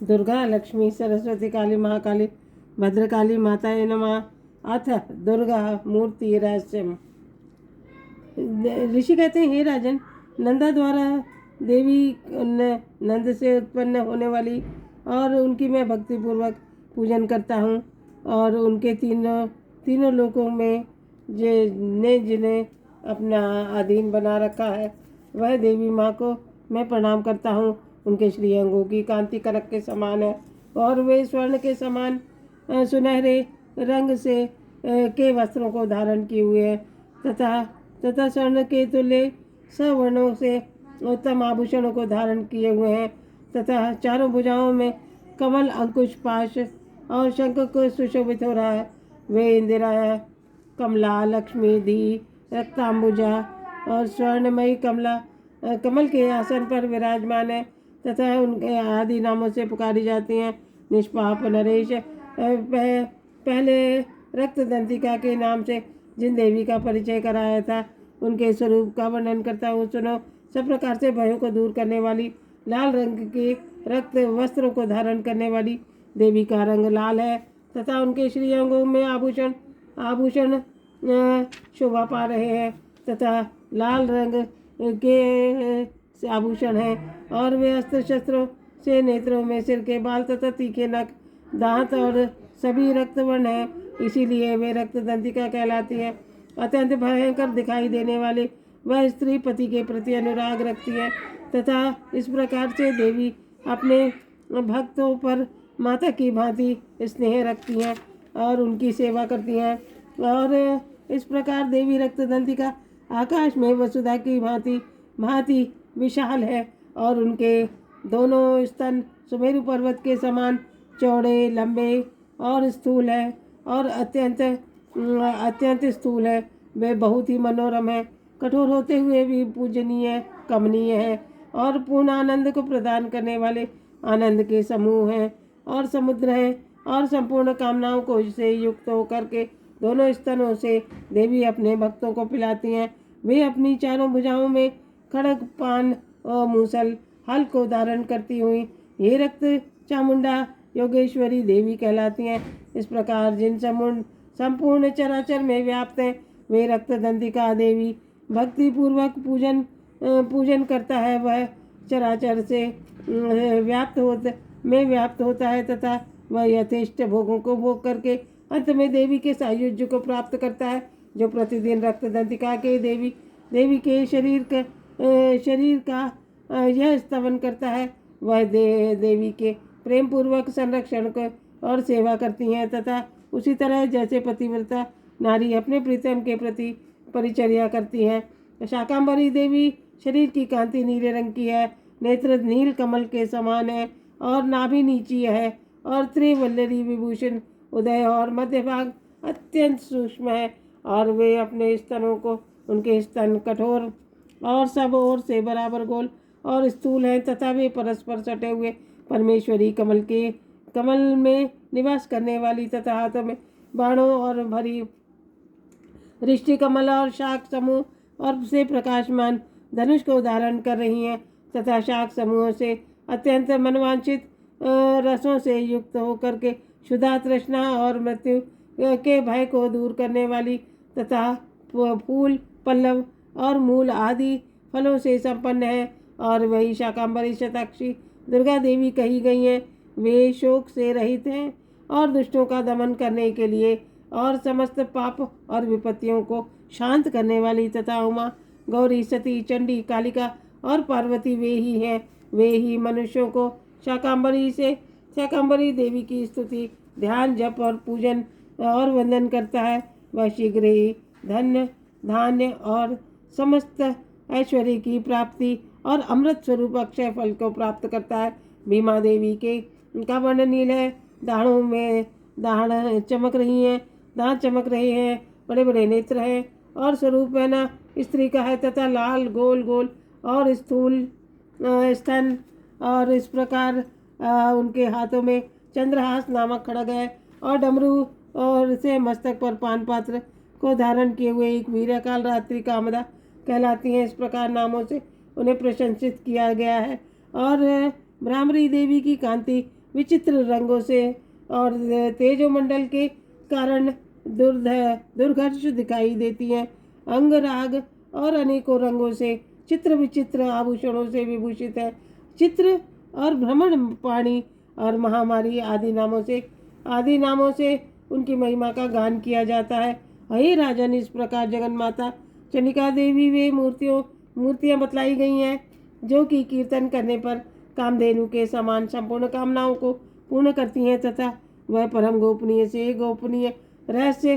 दुर्गा लक्ष्मी सरस्वती काली महाकाली भद्रकाली माताये नमः। अथ दुर्गा मूर्ति रहस्यम। ऋषि कहते हैं, हे राजन, नंदा द्वारा देवी नंद से उत्पन्न होने वाली और उनकी मैं भक्तिपूर्वक पूजन करता हूँ। और उनके तीनों लोकों में जिन्हें अपना अधीन बना रखा है, वह देवी माँ को मैं प्रणाम करता हूँ। उनके श्रीअंगों की कांति कनक के समान है और वे स्वर्ण के समान सुनहरे रंग से के वस्त्रों को धारण किए हुए हैं तथा स्वर्ण के तुल्य सवर्णों से उत्तम आभूषणों को धारण किए हुए हैं तथा चारों भुजाओं में कमल अंकुश पाश और शंख को सुशोभित हो रहा है। वे इंदिरा कमला लक्ष्मी धी रक्तांबुजा और स्वर्णमयी कमल के आसन पर विराजमान है तथा उनके आदि नामों से पुकारी जाती हैं। निष्पाप नरेश, पहले रक्त दंतिका के नाम से जिन देवी का परिचय कराया था, उनके स्वरूप का वर्णन करता हूँ, सुनो। सब प्रकार से भयों को दूर करने वाली लाल रंग के रक्त वस्त्रों को धारण करने वाली देवी का रंग लाल है तथा उनके श्रीअंगों में आभूषण शोभा पा रहे हैं तथा लाल रंग के आभूषण हैं और वे अस्त्र शस्त्रों से नेत्रों में सिर के बाल तथा तीखे नख दांत और सभी रक्तवर्ण हैं, इसीलिए वे रक्त दंतिका कहलाती है। अत्यंत भयंकर दिखाई देने वाले वह स्त्री पति के प्रति अनुराग रखती है तथा इस प्रकार से देवी अपने भक्तों पर माता की भांति स्नेह रखती हैं और उनकी सेवा करती हैं। और इस प्रकार देवी रक्त दंतिका आकाश में वसुधा की भांति विशाल है और उनके दोनों स्तन सुमेरु पर्वत के समान चौड़े लंबे और स्थूल है और अत्यंत स्थूल है। वे बहुत ही मनोरम है, कठोर होते हुए भी पूजनीय कमनीय है और पूर्ण आनंद को प्रदान करने वाले आनंद के समूह हैं और समुद्र हैं और संपूर्ण कामनाओं को से युक्त होकर के दोनों स्तनों से देवी अपने भक्तों को पिलाती हैं। वे अपनी चारों भुजाओं में खड़ग पान और मूसल हल को धारण करती हुई ये रक्त चामुंडा योगेश्वरी देवी कहलाती हैं। इस प्रकार जिन संपूर्ण चराचर में व्याप्त है, वे रक्त दंतिका देवी भक्ति पूर्वक पूजन करता है। वह चराचर से व्याप्त होता है तथा वह यथेष्ट भोगों को भोग करके अंत में देवी के सायुज्य को प्राप्त करता है। जो प्रतिदिन रक्त दंतिका के देवी के शरीर का यह स्तवन करता है, वह देवी के प्रेम पूर्वक संरक्षण और सेवा करती हैं तथा उसी तरह जैसे पतिव्रता नारी अपने प्रीतम के प्रति परिचर्या करती हैं। शाकंभरी देवी शरीर की कांति नीले रंग की है, नेत्र नील कमल के समान है और नाभि नीची है और त्रिवल्लरी विभूषण उदय और मध्य भाग अत्यंत सूक्ष्म है और वे अपने स्तनों को उनके स्तन कठोर और सब ओर से बराबर गोल और स्थूल हैं तथा वे परस्पर सटे हुए परमेश्वरी कमल में निवास करने वाली तथा हाथों में बाणों और भरी रिष्टि कमल और शाख समूह और से प्रकाशमान धनुष को धारण कर रही हैं तथा शाख समूहों से अत्यंत मनवांछित रसों से युक्त होकर के क्षुधा तृष्णा और मृत्यु के भय को दूर करने वाली तथा फूल पल्लव और मूल आदि फलों से संपन्न है और वही शाकंभरी शताक्षी दुर्गा देवी कही गई हैं। वे शोक से रहित हैं और दुष्टों का दमन करने के लिए और समस्त पाप और विपत्तियों को शांत करने वाली तथा उमा गौरी सती चंडी कालिका और पार्वती वे ही हैं। वे ही मनुष्यों को शाकंभरी देवी की स्तुति ध्यान जप और पूजन और वंदन करता है। वह शीघ्र ही धन्य धान्य और समस्त ऐश्वर्य की प्राप्ति और अमृत स्वरूप अक्षय फल को प्राप्त करता है। भीमा देवी का वर्ण नील है, दाढ़ों में दाढ़ चमक रही हैं, दांत चमक रहे हैं, बड़े बड़े नेत्र हैं और स्वरूप पहना स्त्री का है तथा लाल गोल गोल और स्थूल स्तन और इस प्रकार उनके हाथों में चंद्रहास नामक खड़ग है और डमरू और से मस्तक पर पान पात्र को धारण किए हुए एक वीरकाल रात्रि कामदा कहलाती हैं। इस प्रकार नामों से उन्हें प्रशंसित किया गया है। और ब्राह्मणी देवी की कांति विचित्र रंगों से और तेजोमंडल के कारण दुर्घर्ष दिखाई देती हैं। अंग राग और अनेकों रंगों से चित्र विचित्र आभूषणों से विभूषित है। चित्र और भ्रमण पाणी और महामारी आदि नामों से उनकी महिमा का गान किया जाता है। हे राजन, इस प्रकार जगन माता चंडिका देवी वे मूर्तियां बतलाई गई हैं जो कि कीर्तन करने पर कामधेनु के समान संपूर्ण कामनाओं को पूर्ण करती हैं तथा वह परम गोपनीय से गोपनीय रहस्य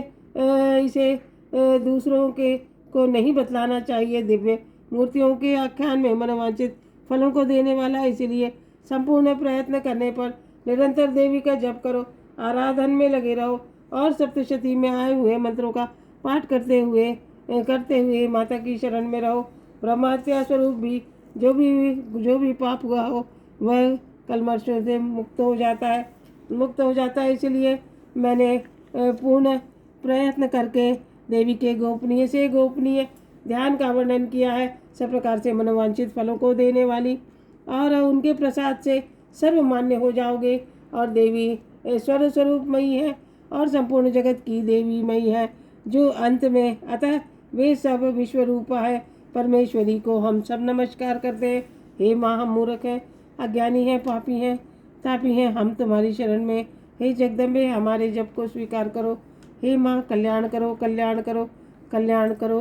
इसे दूसरों के को नहीं बतलाना चाहिए। दिव्य मूर्तियों के आख्यान में मनोवांछित फलों को देने वाला, इसलिए संपूर्ण प्रयत्न करने पर निरंतर देवी का जप करो, आराधन में लगे रहो और सप्तशती में आए हुए मंत्रों का पाठ करते हुए माता की शरण में रहो। ब्रह्महत्या स्वरूप भी जो भी पाप हुआ हो वह कलमशों से मुक्त हो जाता है। इसलिए मैंने पूर्ण प्रयत्न करके देवी के गोपनीय से गोपनीय ध्यान का वर्णन किया है। सब प्रकार से मनोवांछित फलों को देने वाली और उनके प्रसाद से सर्वमान्य हो जाओगे। और देवी ईश्वर स्वरूपमयी है और संपूर्ण जगत की देवी मयी है जो अंत में, अतः वे सब विश्व रूपा है। परमेश्वरी को हम सब नमस्कार करते हैं। हे माँ, हम मूर्ख हैं, अज्ञानी हैं, पापी हैं, तापी हैं, हम तुम्हारी शरण में। हे जगदम्बे, हमारे जप को स्वीकार करो। हे माँ, कल्याण करो, कल्याण करो, कल्याण करो।